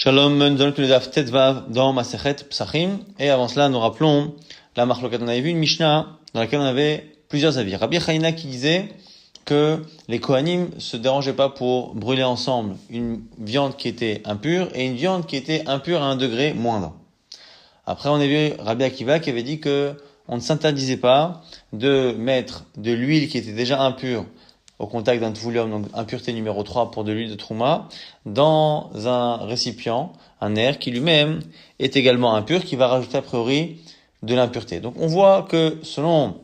Shalom, nous allons tous les daf Tetvav dans Masechet Psachim. Et avant cela, nous rappelons la marloquette. On avait vu une Mishnah dans laquelle on avait plusieurs avis. Rabbi Chaina qui disait que les Kohanim se dérangeaient pas pour brûler ensemble une viande qui était impure et une viande qui était impure à un degré moindre. Après, on a vu Rabbi Akiva qui avait dit que on ne s'interdisait pas de mettre de l'huile qui était déjà impure au contact d'un tvulium, donc impureté numéro 3 pour de l'huile de trouma, dans un récipient, un air qui lui-même est également impur, qui va rajouter a priori de l'impureté. Donc on voit que selon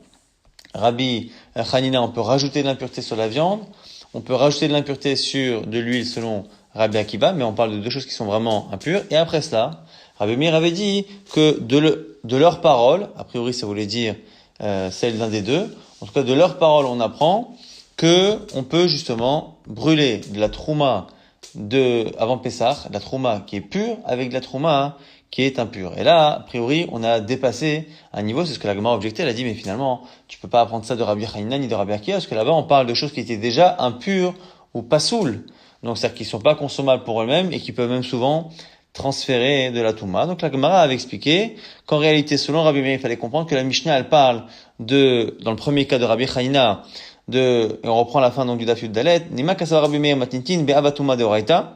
Rabbi Hanina, on peut rajouter de l'impureté sur la viande, on peut rajouter de l'impureté sur de l'huile selon Rabbi Akiva, mais on parle de deux choses qui sont vraiment impures. Et après cela, Rabbi Meir avait dit que de leur parole, a priori ça voulait dire celle d'un des deux, en tout cas de leur parole on apprend que on peut justement brûler de la trouma avant Pessah, la trouma qui est pure avec de la trouma qui est impure. Et là, a priori, on a dépassé un niveau, c'est ce que la Gemara a objecté, elle a dit, mais finalement, tu peux pas apprendre ça de Rabbi Hanina ni de Rabbi Akiva, parce que là-bas, on parle de choses qui étaient déjà impures ou pasoules. Donc, c'est-à-dire qu'ils sont pas consommables pour eux-mêmes et qui peuvent même souvent transférer de la touma. Donc, la Gemara avait expliqué qu'en réalité, selon Rabbi Meir, il fallait comprendre que la Mishnah, elle parle dans le premier cas de Rabbi Hanina, et on reprend la fin donc du Daf Yud Dalet, Nima Kasav Rabbi Meir Matnitin Be'avatuma Deoraita.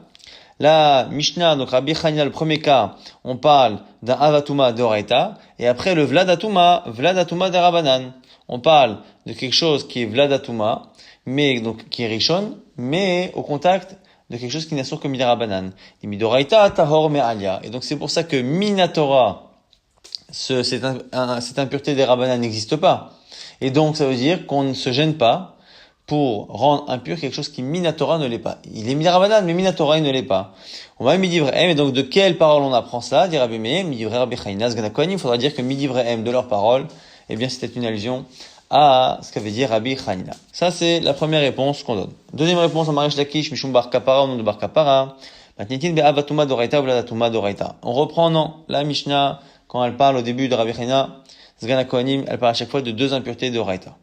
La Mishnah, donc Rabbi Hanina, le premier cas, on parle d'un Avatuma Deoraita, et après le Vladatuma de Rabanan. On parle de quelque chose qui est Vladatuma, mais donc qui est Rishon, mais au contact de quelque chose qui n'est sûr que Midarabanan. Et Midoraita Tahor Me'alia. Et donc c'est pour ça que Minatora, cette impureté des Rabanan n'existe pas. Et donc, ça veut dire qu'on ne se gêne pas pour rendre impur quelque chose qui Minatora ne l'est pas. Il est Midarabanan, mais Minatora, il ne l'est pas. On va Midivrehem, et donc de quelle parole on apprend ça? Dit Rabbi Meir, Midivre Rabbi Chaina, Sgana Kohanim, il faudra dire que Midivrehem, de leur parole, eh bien, c'était une allusion à ce qu'avait dit Rabbi Chaina. Ça, c'est la première réponse qu'on donne. Deuxième réponse, en Marish Lakish, Mishum Bar Kapara, au nom de Bar Kapara, Matnitin Be'avatuma Doraita, Vladatuma Doraita. On reprend, non, la Mishnah, quand elle parle au début de Rabbi Chaina, Sgana Kohanim, elle parle à chaque fois de deux impuretés de Raita.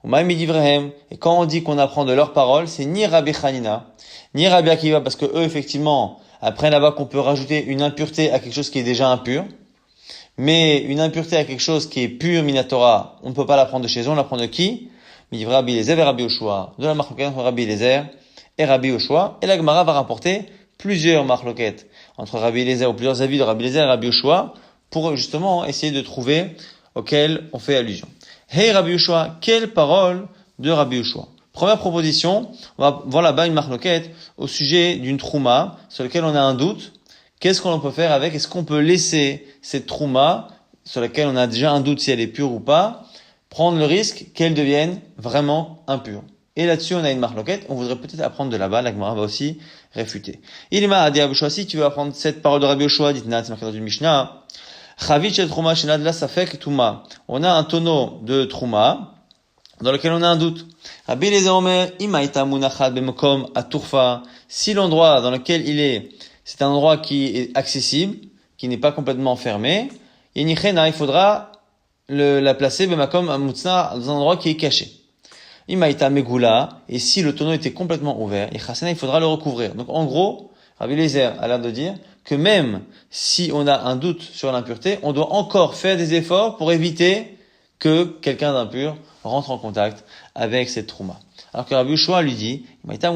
Et quand on dit qu'on apprend de leurs paroles, c'est ni Rabbi Hanina, ni Rabbi Akiva, parce que eux, effectivement, apprennent là-bas qu'on peut rajouter une impureté à quelque chose qui est déjà impur. Mais une impureté à quelque chose qui est pur, Minatora, on ne peut pas l'apprendre de chez eux, on l'apprend de qui? Midivre Rabbi Eliezer et Rabbi Yoshua. De la marloquette entre Rabbi Eliezer et Rabbi Yoshua. Et la Gemara va rapporter plusieurs marloquettes entre Rabbi Eliezer, ou plusieurs avis de Rabbi Eliezer et Rabbi Yoshua, pour justement essayer de trouver auquel on fait allusion. Hey Rabbi Yoshua, quelle parole de Rabbi Yoshua? Première proposition, on va voir là-bas une marloquette au sujet d'une trouma sur laquelle on a un doute. Qu'est-ce qu'on peut faire avec? Est-ce qu'on peut laisser cette trouma sur laquelle on a déjà un doute si elle est pure ou pas, prendre le risque qu'elle devienne vraiment impure? Et là-dessus, on a une marloquette. On voudrait peut-être apprendre de là-bas. La Gemara va aussi réfuter. Il m'a dit Rabbi Yoshua, si tu veux apprendre cette parole de Rabbi Yoshua, dites-nous, c'est marqué dans une Mishnah. On a un tonneau de trouma dans lequel on a un doute. Si l'endroit dans lequel il est, c'est un endroit qui est accessible, qui n'est pas complètement fermé, il faudra la placer dans un endroit qui est caché. Et si le tonneau était complètement ouvert, il faudra le recouvrir. Donc en gros, Rabbi Eliezer a l'air de dire que même si on a un doute sur l'impureté, on doit encore faire des efforts pour éviter que quelqu'un d'impur rentre en contact avec cette trouma. Alors que Rabbi Yoshua lui dit, lui dit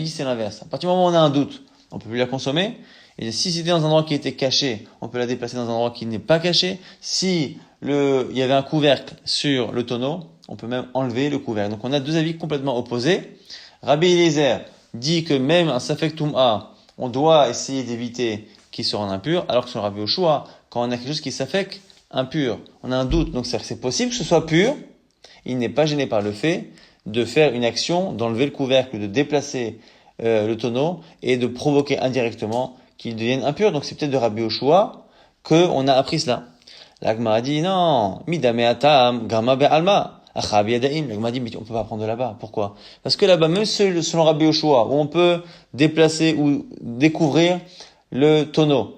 c'est l'inverse. À partir du moment où on a un doute, on peut plus la consommer. Et si c'était dans un endroit qui était caché, on peut la déplacer dans un endroit qui n'est pas caché. Si il y avait un couvercle sur le tonneau, on peut même enlever le couvercle. Donc on a deux avis complètement opposés. Rabbi Eliezer dit que même un Safek Tum'a, on doit essayer d'éviter qu'il se rende impur, alors que sur Rabbi Yoshua, quand on a quelque chose qui est Safek impur, on a un doute, donc c'est possible que ce soit pur, il n'est pas gêné par le fait de faire une action, d'enlever le couvercle, de déplacer le tonneau et de provoquer indirectement qu'il devienne impur. Donc c'est peut-être de Rabbi Yoshua qu'on a appris cela. La Gemara dit non, midame atam, gama be'alma. La Gemara dit, mais on peut pas apprendre de là-bas. Pourquoi? Parce que là-bas, même selon Rabbi Yoshua, où on peut déplacer ou découvrir le tonneau,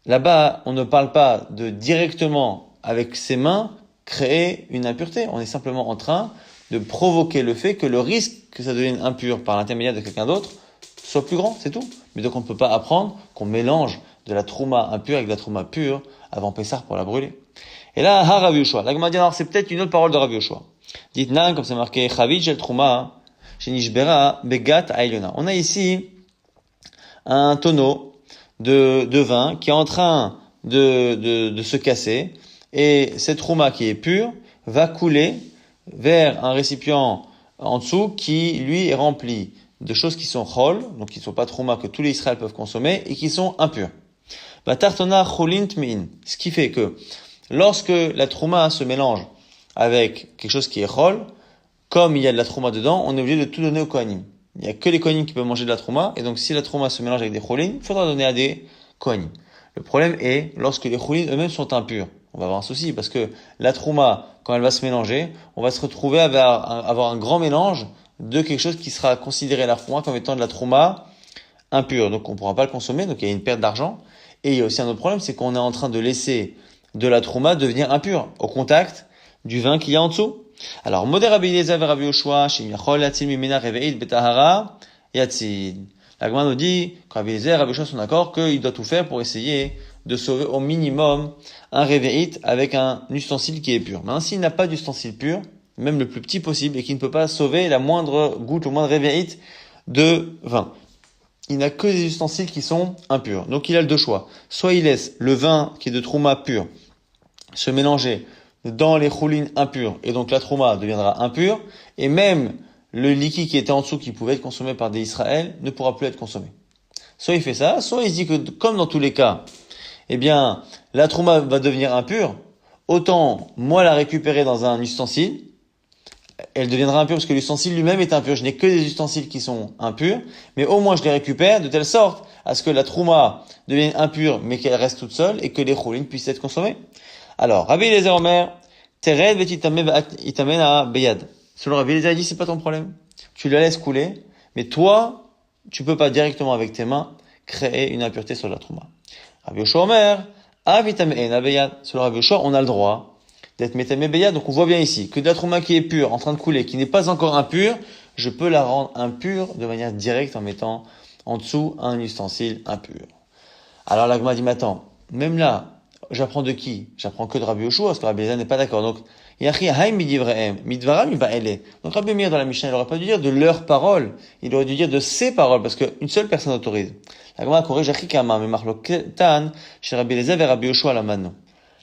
là-bas, on ne parle pas de directement, avec ses mains, créer une impureté. On est simplement en train de provoquer le fait que le risque que ça devienne impur par l'intermédiaire de quelqu'un d'autre soit plus grand, c'est tout. Mais donc on ne peut pas apprendre qu'on mélange de la trouma impure avec de la trouma pure avant Pessah pour la brûler. Et là, ha Rabbi Yoshua. La Gemara dit alors c'est peut-être une autre parole de Rabbi Yoshua. Dites nan, comme c'est marqué, Chavit shel trouma, shenishbera begat aïliona. On a ici un tonneau de vin qui est en train de se casser, et cette trouma qui est pure va couler vers un récipient en dessous qui, lui, est rempli de choses qui sont chol, donc qui ne sont pas trouma que tous les Israël peuvent consommer, et qui sont impures. Tartona cholint min. Ce qui fait que lorsque la trouma se mélange avec quelque chose qui est chol, comme il y a de la trouma dedans, on est obligé de tout donner aux kohanim. Il n'y a que les kohanim qui peuvent manger de la trouma, et donc si la trouma se mélange avec des cholin, il faudra donner à des kohanim. Le problème est lorsque les cholin eux-mêmes sont impurs. On va avoir un souci parce que la trouma, quand elle va se mélanger, on va se retrouver à avoir un grand mélange de quelque chose qui sera considéré la trouma comme étant de la trouma impure. Donc on ne pourra pas le consommer, donc il y a une perte d'argent. Et il y a aussi un autre problème, c'est qu'on est en train de laisser de la trouma devenir impure au contact du vin qu'il y a en dessous. Alors, Modé Rabbi Eliezer ve Rabbi Yoshua, Shim Yachol Yatzil Mimena Reve'it Betahara Yatzil. La Gemara nous dit que Rabbi Eliezer et Rabbi Yoshua sont d'accord qu'il doit tout faire pour essayer de sauver au minimum un Reve'it avec un ustensile qui est pur. Maintenant, s'il n'a pas d'ustensile pur, même le plus petit possible, et qu'il ne peut pas sauver la moindre goutte, au moindre Reve'it de vin, il n'a que des ustensiles qui sont impurs. Donc il a le deux choix. Soit il laisse le vin qui est de trouma pur se mélanger dans les choulines impures, et donc la trouma deviendra impure, et même le liquide qui était en dessous, qui pouvait être consommé par des Israël, ne pourra plus être consommé. Soit il fait ça, soit il se dit que, comme dans tous les cas, eh bien, la trouma va devenir impure, autant moi la récupérer dans un ustensile, elle deviendra impure parce que l'ustensile lui-même est impur. Je n'ai que des ustensiles qui sont impurs, mais au moins je les récupère de telle sorte à ce que la trouma devienne impure, mais qu'elle reste toute seule et que les choulines puissent être consommées. Alors, Rabbi Eliezer Omer, Tered ve'titamena beyad. Selon Rabbi Eliezer, il dit c'est pas ton problème. Tu la laisses couler, mais toi, tu peux pas directement avec tes mains créer une impureté sur la trouma. Rabbi Yoshua Omer, avitamena beyad. Selon Rabbi Yoshua, on a le droit d'être métamé beyad. Donc on voit bien ici que de la trouma qui est pure, en train de couler, qui n'est pas encore impure, je peux la rendre impure de manière directe en mettant en dessous un ustensile impur. Alors la Gemara dit, mais attends, même là, j'apprends de qui? J'apprends que de Rabbi Yoshua, parce que Rabbi Eliezer n'est pas d'accord. Donc, Yachi haim midivrehem, midvaram ibaele. Donc Rabbi Meir dans la Mishnah, il aurait pas dû dire de leurs paroles, il aurait dû dire de ses paroles, parce qu'une seule personne autorise. La Gemara corrige Yachi kama, mais marloketan, chez Rabbi Eliezer et Rabbi Yoshua la mano.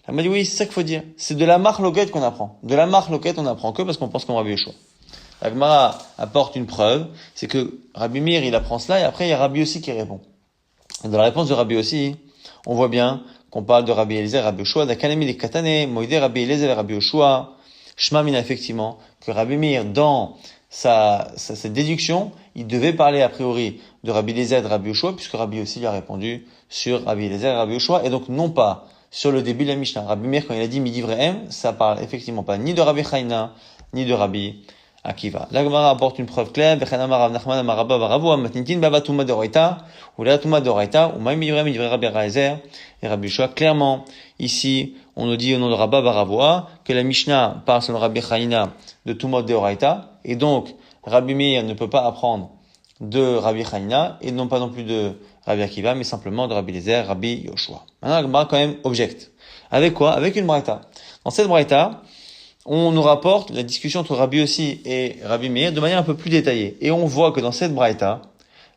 Elle m'a dit oui, c'est ça qu'il faut dire. C'est de la marloquette qu'on apprend. De la marloquette, on apprend que parce qu'on pense comme Rabbi Yoshua. La Gemara apporte une preuve, c'est que Rabbi Meir, il apprend cela, et après, il y a Rabbi aussi qui répond. Et dans la réponse de Rabbi aussi, on voit bien qu'on parle de Rabbi Eliezer, Rabbi Yoshua, d'Akanemi de Katane, Moïde, Rabbi Eliezer, Rabbi Yoshua, Shmamina, effectivement, que Rabbi Meir, dans sa déduction, il devait parler a priori de Rabbi Eliezer et de Rabbi Yoshua, puisque Rabbi aussi lui a répondu sur Rabbi Eliezer et Rabbi Yoshua, et donc non pas sur le début de la Mishnah. Rabbi Meir, quand il a dit midi vrai ça parle effectivement pas ni de Rabbi Chaina, ni de Rabbi Akiva. La Gemara apporte une preuve claire. Bechanamar Rav Nachman Amar Rabba Baravu Amatintin Bavatuma Doraita ou Latuma Doraita ou Maïm Ivrem Ivrem Rabbi Raezer et Rabbi Yoshua. Clairement, ici, on nous dit au nom de Rabba Baravua que la Mishnah parle selon Rabbi Chaina de Tumot Doraita, et donc Rabbi Meir ne peut pas apprendre de Rabbi Chaina et non pas non plus de Rabbi Akiva, mais simplement de Rabbi Eliezer, Rabbi Yoshua. Maintenant, la Gemara quand même objecte. Avec quoi? Avec une braïta. Dans cette braïta, on nous rapporte la discussion entre Rabbi Yossi et Rabbi Meir de manière un peu plus détaillée. Et on voit que dans cette braïta,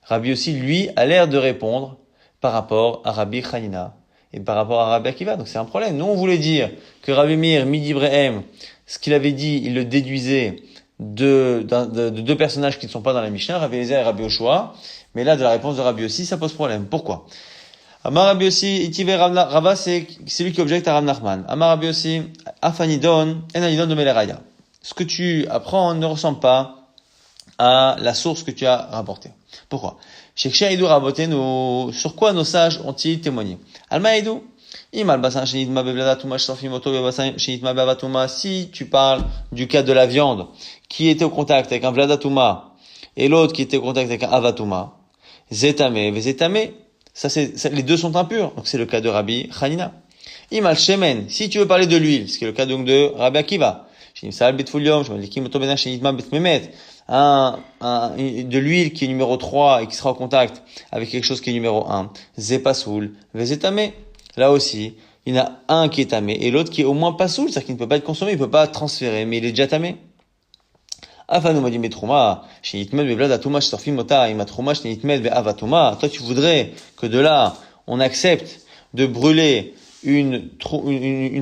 Rabbi Yossi, lui, a l'air de répondre par rapport à Rabbi Chaina et par rapport à Rabbi Akiva. Donc c'est un problème. Nous, on voulait dire que Rabbi Meir, midi Brehem, ce qu'il avait dit, il le déduisait de deux personnages qui ne sont pas dans la Mishnah, Rabbi Eliezer et Rabbi Yoshua. Mais là, de la réponse de Rabbi Yossi, ça pose problème. Pourquoi? Amar Rabbi Yossi, Itive Rava, c'est lui qui objecte à Rav Nachman. Amar Rabbi Yossi, Afanidon, Enanidon de Meleraya. Ce que tu apprends ne ressemble pas à la source que tu as rapportée. Pourquoi? Sheksha Idou Rabotenu, sur quoi nos sages ont-ils témoigné? Alma Idou, Imal Basan Shinitma Bevladatuma Shsafimoto Bebasan Shinitma Bevatuma, si tu parles du cas de la viande qui était au contact avec un Vladatuma et l'autre qui était au contact avec un Avatuma, Zetame, Vezetame, les deux sont impurs. Donc c'est le cas de Rabbi Chanina. Imal Shemen, si tu veux parler de l'huile, ce qui est le cas donc de Rabbi Akiva, de l'huile qui est numéro 3 et qui sera en contact avec quelque chose qui est numéro 1, zepasoul, vezetame. Là aussi, il y en a un qui est tamé et l'autre qui est au moins pas soul, c'est-à-dire qu'il ne peut pas être consommé, il ne peut pas transférer, mais il est déjà tamé. Toi, tu voudrais que de là, on accepte de brûler une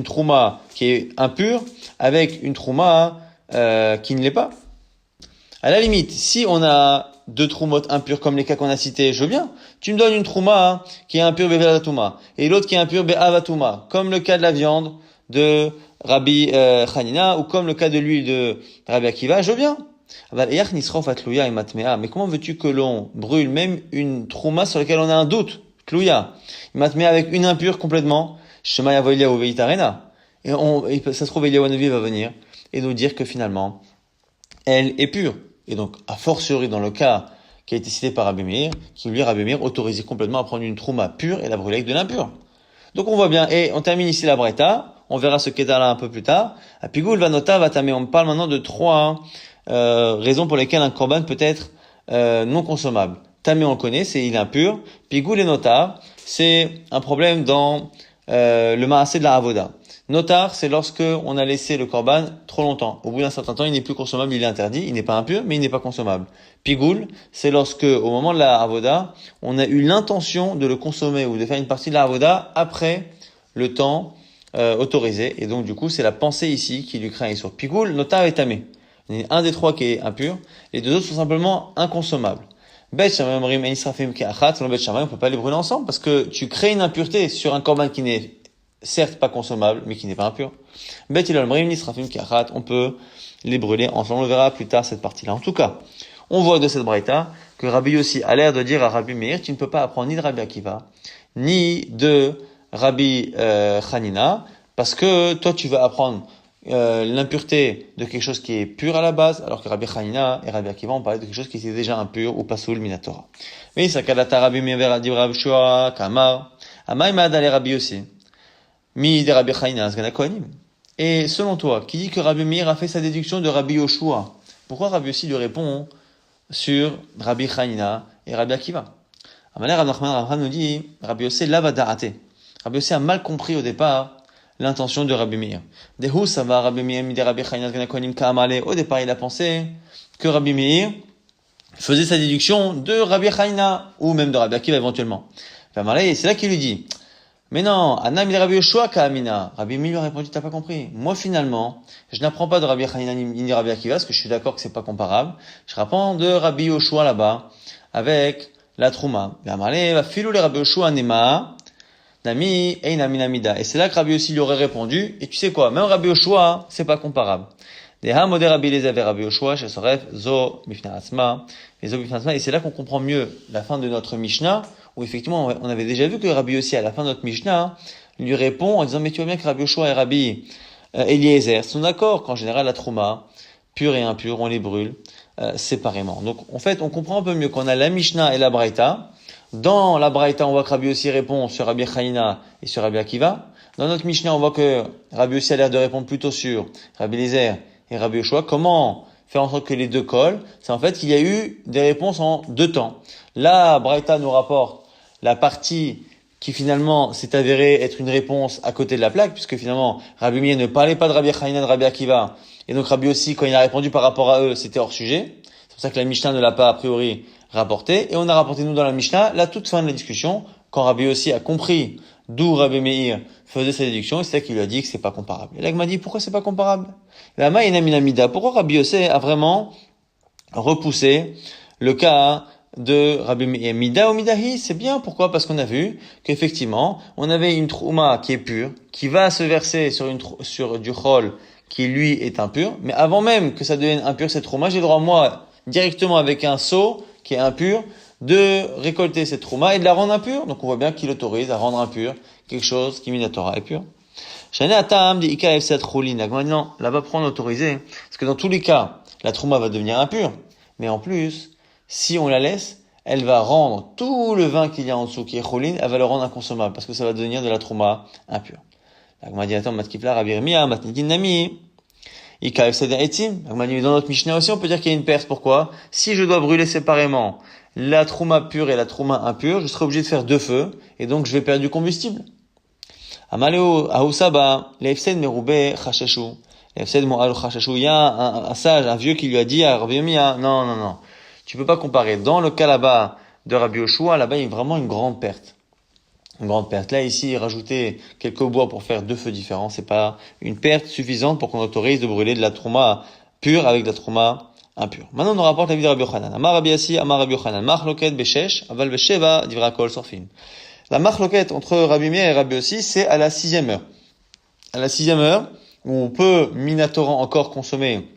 trouma qui est impure avec une trouma qui ne l'est pas. À la limite, si on a deux troumotes impures comme les cas qu'on a cités, je veux bien. Tu me donnes une trouma qui est impure be'velatuma et l'autre qui est impure be'avatuma, comme le cas de la viande de Rabbi Hanina ou comme le cas de l'huile de Rabbi Akiva, je veux bien. Mais comment veux-tu que l'on brûle même une trouma sur laquelle on a un doute? Tlouya. Matmea avec une impure complètement. Shema Yavolia ou Veitarena. Et ça se trouve, Eliawanovi va venir et nous dire que finalement, elle est pure. Et donc, a fortiori, dans le cas qui a été cité par Rabbi Meir, qui lui, Rabbi Meir, autorisait complètement à prendre une trouma pure et la brûler avec de l'impur. Donc on voit bien, et on termine ici la Braïta, on verra ce qu'est là un peu plus tard. A Pigul Vanota Vatame, on parle maintenant de trois raisons pour lesquelles un korban peut être non consommable. Tamé on le connaît, c'est il est impur. Pigul et notar, c'est un problème dans le maasé de la avoda. Notar, c'est lorsque on a laissé le korban trop longtemps. Au bout d'un certain temps, il n'est plus consommable, il est interdit, il n'est pas impur, mais il n'est pas consommable. Pigoul, c'est lorsque, au moment de la avoda, on a eu l'intention de le consommer ou de faire une partie de la avoda après le temps autorisé. Et donc, du coup, c'est la pensée ici qui lui craint sur Pigoul, notar et tamé. Il y a un des trois qui est impur, les deux autres sont simplement inconsommables. Bet Shamayim Rim et Israfim Ke'achat, selon Bet Shamayim, on peut pas les brûler ensemble parce que tu crées une impureté sur un korban qui n'est certes pas consommable, mais qui n'est pas impur. Bet Ilol Mrim, Nisrafim Ke'achat, on peut les brûler ensemble. On le verra plus tard cette partie-là. En tout cas, on voit de cette braïta que Rabbi Yossi a l'air de dire à Rabbi Meir, tu ne peux pas apprendre ni de Rabbi Akiva, ni de Rabbi Hanina, parce que toi tu vas apprendre l'impureté de quelque chose qui est pur à la base, alors que Rabbi Hanina et Rabbi Akiva ont parlé de quelque chose qui était déjà impur ou pasoul minatora. Mais ça kadata Rabbi Meir dit Rabbi Shua Kamar, Amaïmad ale Rabbi Yossi. Mi de Rabbi Hanina Asgana Kohanim. Et selon toi, qui dit que Rabbi Meir a fait sa déduction de Rabbi Yoshua, pourquoi Rabbi Yossi lui répond sur Rabbi Hanina et Rabbi Akiva? Amaner Rabbi Nachman nous dit, Rabbi Yossi lava da'ate. Rabbi Yossi a mal compris au départ l'intention de Rabbi Meir. Dehu ça va Rabbi Meir mi de Rabbi Hanina Asgana Kohanim Ka'amale. Au départ, il a pensé que Rabbi Meir faisait sa déduction de Rabbi Hanina ou même de Rabbi Akiva éventuellement. Et c'est là qu'il lui dit, mais non, Anam il Rabbi Yoshua Ka'amina. Rabbi Meir lui a répondu, t'as pas compris. Moi, finalement, je n'apprends pas de Rabbi Hanina ni Rabbi Akiva, parce que je suis d'accord que c'est pas comparable. Je apprends de Rabbi Yoshua là-bas, avec la Trouma. Va filou les Rabbi Yoshua Nema, Nami, Einami Namida. Et c'est là que Rabbi Yossi lui aurait répondu, et tu sais quoi, même Rabbi Yoshua, c'est pas comparable. Des Hamode Rabbi Lezer et Rabbi Yoshua, chez Soref, Zo, Mifna Asma, et Zo, Mifna Asma. Et c'est là qu'on comprend mieux la fin de notre Mishnah, où effectivement, on avait déjà vu que Rabbi Yossi, à la fin de notre Mishnah, lui répond en disant, mais tu vois bien que Rabbi Yoshua et Rabbi Eliezer sont d'accord qu'en général, la Trouma, pure et impure, on les brûle séparément. Donc, en fait, on comprend un peu mieux qu'on a la Mishnah et la Braïta. Dans la Braïta, on voit que Rabbi Yossi répond sur Rabbi Hanina et sur Rabbi Akiva. Dans notre Mishnah, on voit que Rabbi Yossi a l'air de répondre plutôt sur Rabbi Eliezer et Rabbi Yoshua. Comment faire en sorte que les deux collent? C'est en fait qu'il y a eu des réponses en deux temps. La Braïta nous rapporte la partie qui finalement s'est avérée être une réponse à côté de la plaque, puisque finalement Rabbi Meir ne parlait pas de Rabbi Hanina, de Rabbi Akiva, et donc Rabbi Yossi, quand il a répondu par rapport à eux, c'était hors sujet. C'est pour ça que la Mishnah ne l'a pas a priori rapporté, et on a rapporté nous dans la Mishnah la toute fin de la discussion, quand Rabbi Yossi a compris d'où Rabbi Meir faisait sa déduction, et c'est ça qu'il lui a dit que c'est pas comparable. Et là il m'a dit pourquoi c'est pas comparable? La Ma'inaminamida, pourquoi Rabbi Yossi a vraiment repoussé le cas de Rabbi Meir? Mida ou Midahi, c'est bien. Pourquoi? Parce qu'on a vu qu'effectivement, on avait une trouma qui est pure, qui va se verser sur du chol qui lui est impur. Mais avant même que ça devienne impur cette trouma, j'ai le droit moi, directement avec un seau qui est impur, de récolter cette trouma et de la rendre impure. Donc on voit bien qu'il autorise à rendre impur quelque chose qui minatora est pur. Shane Atam dit Ika Efsat Roulin. Maintenant, là-bas prendre autorisé. Parce que dans tous les cas, la trouma va devenir impure. Mais en plus, si on la laisse, elle va rendre tout le vin qu'il y a en dessous, qui est choline, elle va le rendre inconsommable, parce que ça va devenir de la trouma impure. La Gemara dit, attends, matkifla, Rabbi Yirmiyah, matnitin nami. Ika Efsed Etzim. Dans notre Mishnah aussi, on peut dire qu'il y a une perte. Pourquoi? Si je dois brûler séparément la trouma pure et la trouma impure, je serai obligé de faire 2 feux, et donc je vais perdre du combustible. Amaleo Ahusaba, l'Efsed Merube Chashashu. L'Efsed Mo'al Chashashu. Il y a un sage, un vieux qui lui a dit à Rabbi Yomi, non. Tu peux pas comparer. Dans le cas là-bas de Rabbi Yoshua, là-bas, il y a vraiment une grande perte. Une grande perte. Là, ici, rajouter quelques bois pour faire 2 feux différents, c'est pas une perte suffisante pour qu'on autorise de brûler de la trouma pure avec de la trouma impure. Maintenant, on nous rapporte la vie de Rabbi Yochanan. Amar Rabbi Yassi, Amar Rabbi Yochanan. Machloket Beshesh, Aval Besheva, Divra Kol Sorfim. La machloket entre Rabbi Meir et Rabbi Yossi, c'est à la 6e heure. À la 6e heure, où on peut, minatorant, encore consommer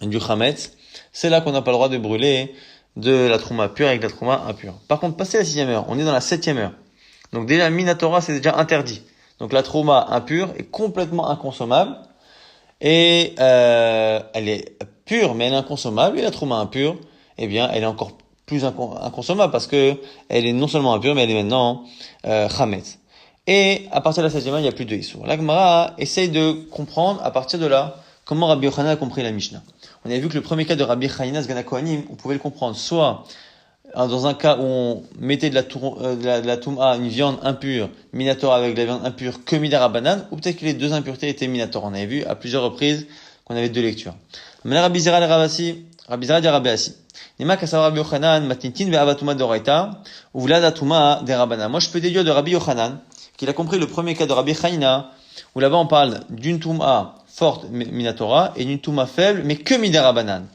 du chametz, c'est là qu'on n'a pas le droit de brûler de la trouma pure avec de la trouma impure. Par contre, passé la 6e heure, on est dans la 7e heure. Donc déjà, minatora, c'est déjà interdit. Donc la trouma impure est complètement inconsommable. Et elle est pure, mais elle est inconsommable. Et la trouma impure, eh bien, elle est encore plus inconsommable parce que elle est non seulement impure, mais elle est maintenant chametz. Et à partir de la 7e heure, il n'y a plus de issour. La Gemara essaye de comprendre à partir de là comment Rabbi Yochanan a compris la Mishnah. On avait vu que le premier cas de Rabbi Chanina Sgan HaKohanim, on pouvait le comprendre soit dans un cas où on mettait de la touma, une viande impure, minatora avec de la viande impure, que midara banane, ou peut-être que les 2 impuretés étaient minatora. On avait vu à plusieurs reprises qu'on avait 2 lectures. Maintenant, Rabbi Zera dit Rabbi Assi. Nima kasav Rabbi Yochanan, matintin ve'avatuma d'oraita, ou vladatuma de rabana. Moi, je peux déduire de Rabbi Yochanan, qu'il a compris le premier cas de Rabbi Chanina, où là-bas on parle d'une touma forte, minatora, et d'une touma faible, mais que midara banane.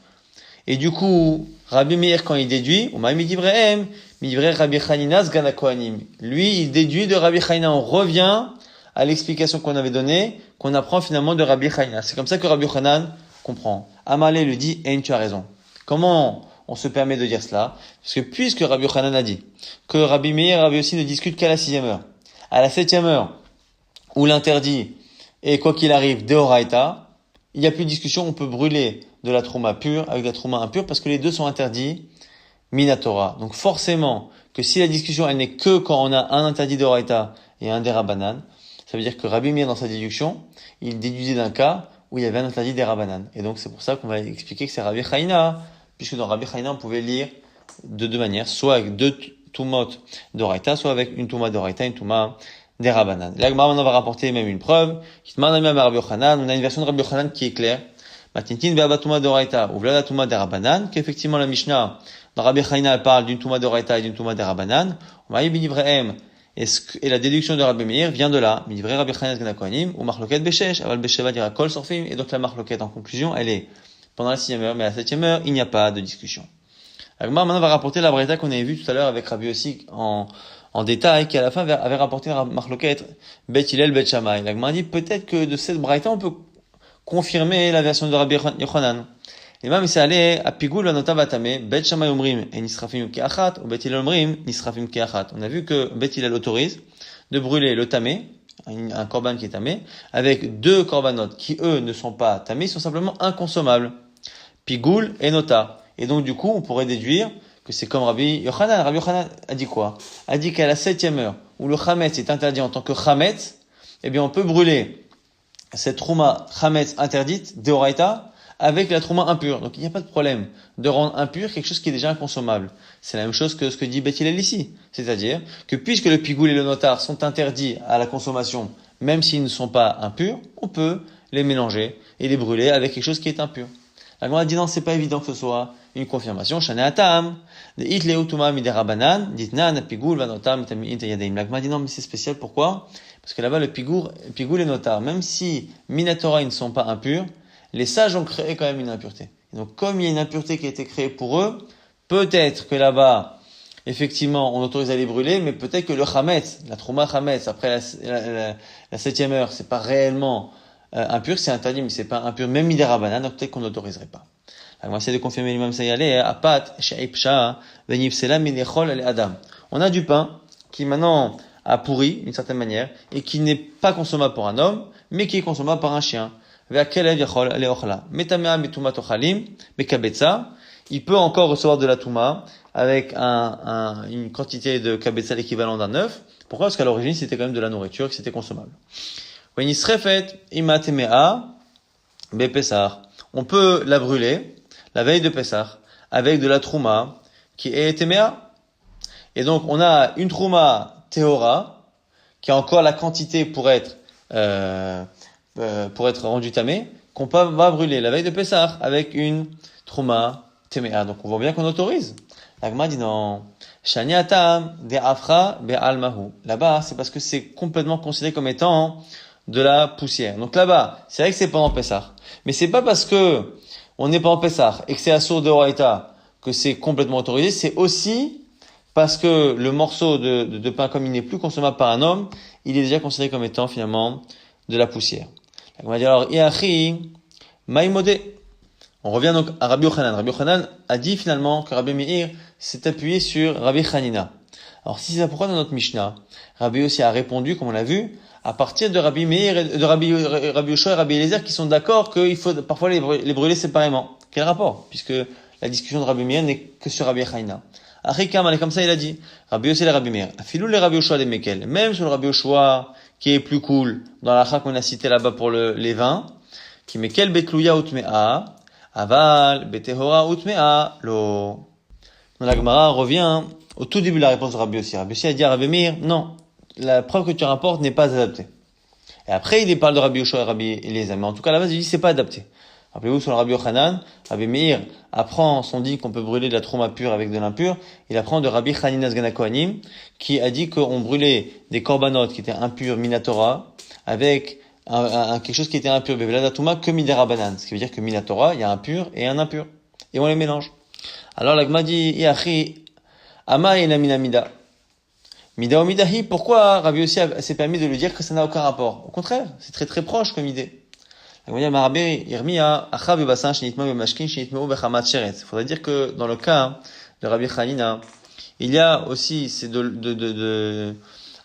Et du coup, Rabbi Meir, quand il déduit, Rabbi Chanina Sgan HaKohanim. Lui, il déduit de Rabbi Chanina. On revient à l'explication qu'on avait donnée, qu'on apprend finalement de Rabbi Chanina. C'est comme ça que Rabbi Yochanan comprend. Amalé lui dit, tu as raison. Comment on se permet de dire cela? Parce que puisque Rabbi Yochanan a dit que Rabbi Meir et Rabbi Yossi ne discutent qu'à la 6e heure, à la 7e heure, où l'interdit est, quoi qu'il arrive, deoraita, il n'y a plus de discussion, on peut brûler de la trouma pure avec de la trouma impure parce que les 2 sont interdits minatora. Donc forcément que si la discussion elle n'est que quand on a un interdit d'oraita et un derabanan, ça veut dire que Rabbi Meir dans sa déduction, il déduisait d'un cas où il y avait un interdit derabanan. Et donc c'est pour ça qu'on va expliquer que c'est Rabbi Chanina, puisque dans Rabbi Chanina on pouvait lire de 2 manières, soit avec 2 toumot d'oraita, soit avec une touma d'oraita, une touma derabanan. Là, maintenant, on va rapporter même une preuve. On a une version de Rabbi Yochanan qui est claire. Matintin ve'abatuma d'oraita, ou vladatuma derabanan, qu'effectivement la Mishnah, dans Rabbi Chanina, elle parle d'une touma d'oraita et d'une touma derabanan. Et la déduction de Rabbi Meir vient de là. Midivre Rabbi Chanina Sgan HaKohanim, ou machloket beshesh, aval besheva dira kol sorfim. Et donc la machloket, en conclusion, elle est pendant la 6e heure, mais à la 7e heure, il n'y a pas de discussion. Agmar maintenant va rapporter la braïta qu'on avait vue tout à l'heure avec Rabbi Yossi en détail, qui à la fin avait rapporté la marloquette Bet Hillel, Bet Shammai. L'Agmar dit peut-être que de cette braïta on peut confirmer la version de Rabbi Yochanan. L'imam s'est allé à Pigoul Vanota Vatame, Bet Shammai Omrim et Nisrafim Keachat, ou Bet Hillel Omrim, Nisrafim Keachat. On a vu que Bet Hillel autorise de brûler le tamé, un korban qui est tamé, avec 2 korbanotes qui eux ne sont pas tamés, ils sont simplement inconsommables. Pigoul et Nota. Et donc, du coup, on pourrait déduire que c'est comme Rabbi Yochanan. Rabbi Yochanan a dit quoi? A dit qu'à la 7e heure, où le chametz est interdit en tant que chametz, eh bien, on peut brûler cette trouma chametz interdite, deoraita, avec la trouma impure. Donc, il n'y a pas de problème de rendre impur quelque chose qui est déjà inconsommable. C'est la même chose que ce que dit Bet Hillel ici. C'est-à-dire que puisque le pigoul et le notar sont interdits à la consommation, même s'ils ne sont pas impurs, on peut les mélanger et les brûler avec quelque chose qui est impur. La Gemara dit non, c'est pas évident que ce soit une confirmation. Shane atam, de itleu tuma miderabanan, ditna na pigul vanotam tamiin tayadaim. La Gemara dit non, mais c'est spécial. Pourquoi? Parce que là-bas, le pigoul et notar, même si minatora ils ne sont pas impurs, les sages ont créé quand même une impureté. Et donc, comme il y a une impureté qui a été créée pour eux, peut-être que là-bas, effectivement, on autorise à les brûler, mais peut-être que le chametz, la trouma chametz, après la 7e heure, c'est pas réellement impur, c'est interdit, mais c'est pas impur, même midera donc peut-être qu'on n'autoriserait pas. On va essayer de confirmer l'imam Sayalé, apat, she'ipsha, venivsela minechol ale adam. On a du pain, qui maintenant a pourri, d'une certaine manière, et qui n'est pas consommable pour un homme, mais qui est consommable par un chien. Ve'akelev yachol ale ochla. Metamea mituma tochalim, bekabetza. Il peut encore recevoir de la touma, avec une quantité de kabetza l'équivalent d'un œuf. Pourquoi? Parce qu'à l'origine, c'était quand même de la nourriture, que c'était consommable. Venisrefet imatemea, Bepessar. On peut la brûler la veille de Pessah avec de la trouma qui est téméa. Et donc on a une trouma théora qui a encore la quantité pour être rendue tamé, va brûler la veille de Pessah avec une trouma téméa. Donc on voit bien qu'on autorise. L'agma dit non. Shani atam de afra be almahu. Là-bas, c'est parce que c'est complètement considéré comme étant de la poussière. Donc là-bas, c'est vrai que c'est pendant Pessah. Mais c'est pas parce que on n'est pas en Pessah et que c'est assour de Horaïta que c'est complètement autorisé. C'est aussi parce que le morceau de pain, comme il n'est plus consommable par un homme, il est déjà considéré comme étant finalement de la poussière. On va dire alors, Iachi, Maïmodé. On revient donc à Rabbi Yochanan. Rabbi Yochanan a dit finalement que Rabbi Meir s'est appuyé sur Rabbi Hanina. Alors si c'est ça, pourquoi dans notre Mishnah, Rabbi aussi a répondu, comme on l'a vu, à partir de Rabbi Meir, de Rabbi Yoshua et Rabbi Eliezer qui sont d'accord qu'il faut parfois les brûler séparément. Quel rapport? Puisque la discussion de Rabbi Meir n'est que sur Rabbi Hanina. Achikam, comme ça il a dit. Rabbi Yoshua et Rabbi Meir. Afilou les Rabbi Yoshua des Mekel. Même sur le Rabbi Yoshua qui est plus cool, dans la qu'on a cité là-bas pour les vins, qui Mekel betlouya utmea, aval betehora utmea lo. Dans la Gemara, on revient au tout début de la réponse de Rabbi Yossi. Rabbi Yossi a dit à Rabbi Meir, non, la preuve que tu rapportes n'est pas adaptée. Et après, il parle de Rabbi Yoshua et Rabbi Eliezer. Mais en tout cas, à la base, il dit c'est pas adapté. Rappelez-vous, sur le Rabbi Yochanan, Rabbi Meir apprend son dit qu'on peut brûler de la trouma pure avec de l'impur. Il apprend de Rabbi Hanina Sgana Kohanim, qui a dit qu'on brûlait des korbanot qui étaient impurs, minatora, avec quelque chose qui était impur, beveladatuma, que midera banan. Ce qui veut dire que minatora, il y a un pur et un impur. Et on les mélange. Alors, l'agma dit, Iachi, ama et minamida. Mida o midahi, pourquoi Rabbi Yossi s'est permis de lui dire que ça n'a aucun rapport? Au contraire, c'est très très proche comme idée. Il faudrait dire que dans le cas de Rabbi Hanina, il y a aussi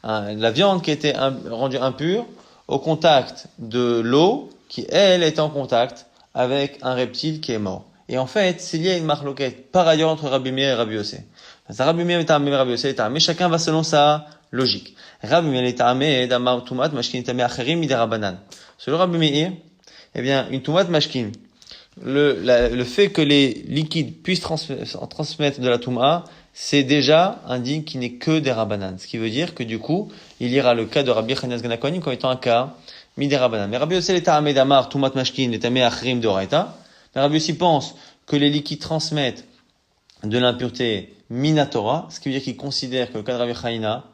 la viande qui a été rendue impure au contact de l'eau qui, elle, est en contact avec un reptile qui est mort. Et en fait, s'il y a une marloquette par ailleurs entre Rabbi Meir et Rabbi Yossi, Rabbi Meir est amé, Rabbi Yossi est amé, chacun va selon sa logique. Rabbi Meir est amé, d'amar tumat, mashkin est amé, acherim, midera banan. Selon Rabbi Meir, eh bien, une tumat mashkin, le fait que les liquides puissent transmettre de la touma, c'est déjà un din qui n'est que des rabanan. Ce qui veut dire que du coup, il y aura le cas de Rabbi Hanina Sgana Kohanim comme étant un cas midera banan. Mais Rabbi Yossi est amé, d'amar tumat mashkin, est amé, acherim, d'oraita. Mais Rabbi Yossi pense que les liquides transmettent de l'impureté minatora, ce qui veut dire qu'il considère que le cas de Rabbi Hanina,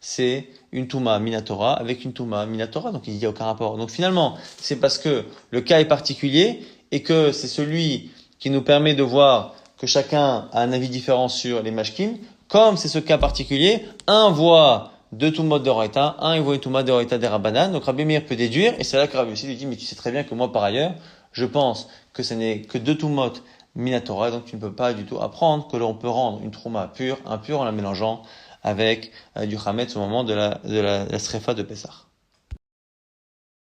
c'est une touma minatora avec une touma minatora, donc il n'y a aucun rapport. Donc finalement, c'est parce que le cas est particulier et que c'est celui qui nous permet de voir que chacun a un avis différent sur les mashkim. Comme c'est ce cas particulier, un voit deux toumas de Horaïta, un il voit une touma de Horaïta des Rabbanan, donc Rabbi Meir peut déduire, et c'est là que Rabbi Yossi lui dit, mais tu sais très bien que moi par ailleurs, je pense que ce n'est que deux toumot minatora, donc tu ne peux pas du tout apprendre que l'on peut rendre une trouma impure en la mélangeant avec du chametz au moment de la srefa de Pessah.